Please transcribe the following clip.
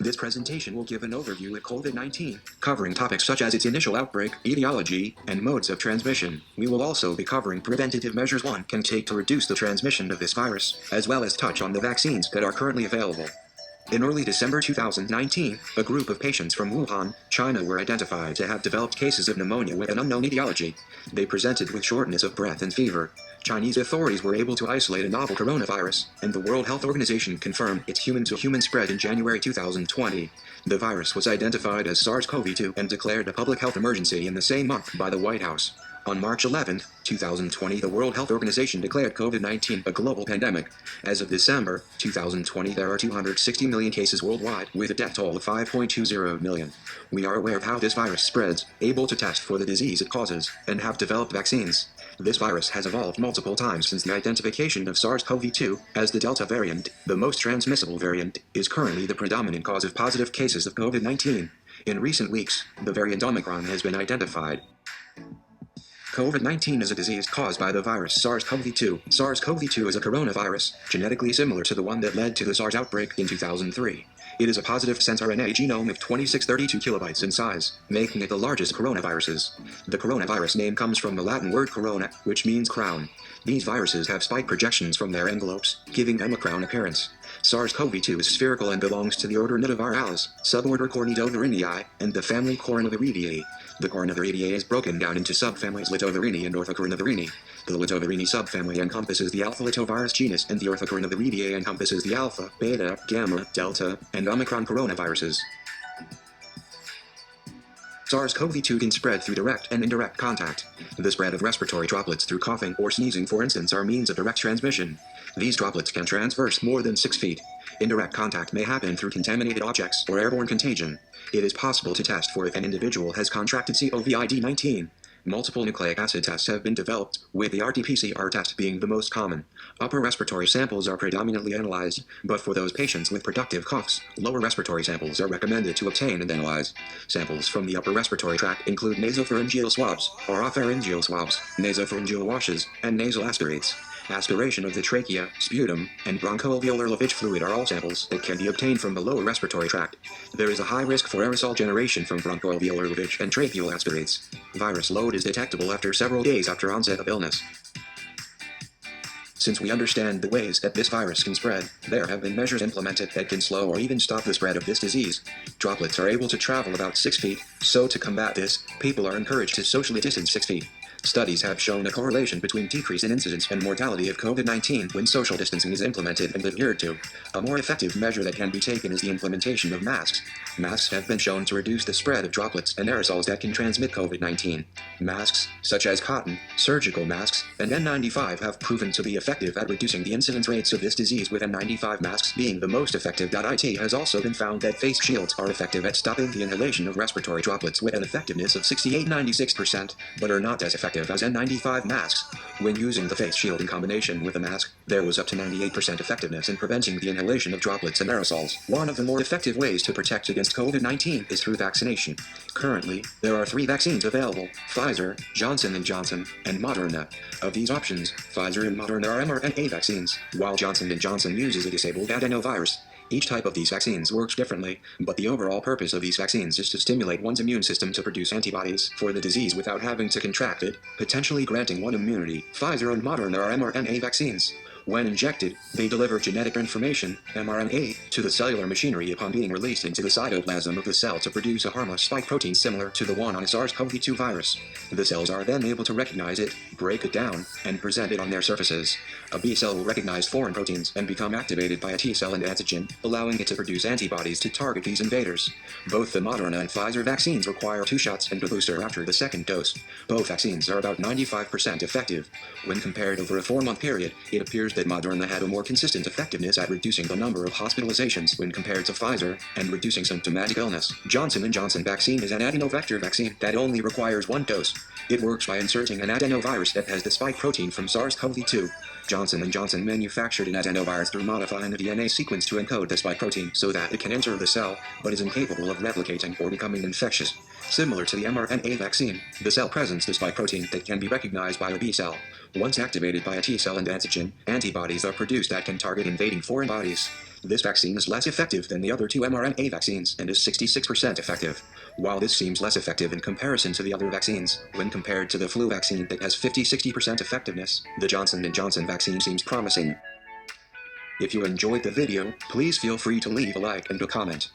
This presentation will give an overview of COVID-19, covering topics such as its initial outbreak, etiology, and modes of transmission. We will also be covering preventative measures one can take to reduce the transmission of this virus, as well as touch on the vaccines that are currently available. In early December 2019, a group of patients from Wuhan, China were identified to have developed cases of pneumonia with an unknown etiology. They presented with shortness of breath and fever. Chinese authorities were able to isolate a novel coronavirus, and the World Health Organization confirmed its human-to-human spread in January 2020. The virus was identified as SARS-CoV-2 and declared a public health emergency in the same month by the White House. On March 11, 2020, the World Health Organization declared COVID-19 a global pandemic. As of December 2020, there are 260 million cases worldwide, with a death toll of 5.20 million. We are aware of how this virus spreads, able to test for the disease it causes, and have developed vaccines. This virus has evolved multiple times since the identification of SARS-CoV-2 as the Delta variant. The most transmissible variant is currently the predominant cause of positive cases of COVID-19. In recent weeks, the variant Omicron has been identified. COVID-19 is a disease caused by the virus SARS-CoV-2. SARS-CoV-2 is a coronavirus, genetically similar to the one that led to the SARS outbreak in 2003. It is a positive sense RNA genome of 2632 kilobytes in size, making it the largest coronaviruses. The coronavirus name comes from the Latin word corona, which means crown. These viruses have spike projections from their envelopes, giving them a crown appearance. SARS-CoV-2 is spherical and belongs to the order Nidovirales, suborder Cornidoviridae, and the family Coronaviridae. The Coronaviridae is broken down into subfamilies Litovirini and Orthocoronaviridae. The Litovirini subfamily encompasses the Alpha Litovirus genus, and the Orthocoronaviridae encompasses the Alpha, Beta, Gamma, Delta, and Omicron coronaviruses. SARS-CoV-2 can spread through direct and indirect contact. The spread of respiratory droplets through coughing or sneezing, for instance, are means of direct transmission. These droplets can traverse more than 6 feet. Indirect contact may happen through contaminated objects or airborne contagion. It is possible to test for if an individual has contracted COVID-19. Multiple nucleic acid tests have been developed, with the RT-PCR test being the most common. Upper respiratory samples are predominantly analyzed, but for those patients with productive coughs, lower respiratory samples are recommended to obtain and analyze. Samples from the upper respiratory tract include nasopharyngeal swabs, oropharyngeal swabs, nasopharyngeal washes, and nasal aspirates. Aspiration of the trachea, sputum, and bronchoalveolar lavage fluid are all samples that can be obtained from the lower respiratory tract. There is a high risk for aerosol generation from bronchoalveolar lavage and tracheal aspirates. Virus load is detectable after several days after onset of illness. Since we understand the ways that this virus can spread, there have been measures implemented that can slow or even stop the spread of this disease. Droplets are able to travel about 6 feet, so to combat this, people are encouraged to socially distance 6 feet. Studies have shown a correlation between decrease in incidence and mortality of COVID-19 when social distancing is implemented and adhered to. A more effective measure that can be taken is the implementation of masks. Masks have been shown to reduce the spread of droplets and aerosols that can transmit COVID-19. Masks, such as cotton, surgical masks, and N95 have proven to be effective at reducing the incidence rates of this disease, with N95 masks being the most effective. It has also been found that face shields are effective at stopping the inhalation of respiratory droplets with an effectiveness of 68-96%, but are not as effective as N95 masks. When using the face shield in combination with a mask, there was up to 98% effectiveness in preventing the inhalation of droplets and aerosols. One of the more effective ways to protect against COVID-19 is through vaccination. Currently, there are 3 vaccines available: Pfizer, Johnson & Johnson, and Moderna. Of these options, Pfizer and Moderna are mRNA vaccines, while Johnson & Johnson uses a disabled adenovirus. Each type of these vaccines works differently, but the overall purpose of these vaccines is to stimulate one's immune system to produce antibodies for the disease without having to contract it, potentially granting one immunity. Pfizer and Moderna are mRNA vaccines. When injected, they deliver genetic information, mRNA, to the cellular machinery upon being released into the cytoplasm of the cell to produce a harmless spike protein similar to the one on a SARS-CoV-2 virus. The cells are then able to recognize it, break it down, and present it on their surfaces. A B cell will recognize foreign proteins and become activated by a T cell and antigen, allowing it to produce antibodies to target these invaders. Both the Moderna and Pfizer vaccines require 2 shots and a booster after the second dose. Both vaccines are about 95% effective. When compared over a 4-month period, it appears that Moderna had a more consistent effectiveness at reducing the number of hospitalizations when compared to Pfizer, and reducing symptomatic illness. Johnson & Johnson vaccine is an adenovector vaccine that only requires 1 dose. It works by inserting an adenovirus that has the spike protein from SARS-CoV-2. Johnson & Johnson manufactured an adenovirus through modifying the DNA sequence to encode the spike protein so that it can enter the cell, but is incapable of replicating or becoming infectious. Similar to the mRNA vaccine, the cell presents the spike protein that can be recognized by a B cell. Once activated by a T cell and antigen, antibodies are produced that can target invading foreign bodies. This vaccine is less effective than the other two mRNA vaccines and is 66% effective. While this seems less effective in comparison to the other vaccines, when compared to the flu vaccine that has 50-60% effectiveness, the Johnson & Johnson vaccine seems promising. If you enjoyed the video, please feel free to leave a like and a comment.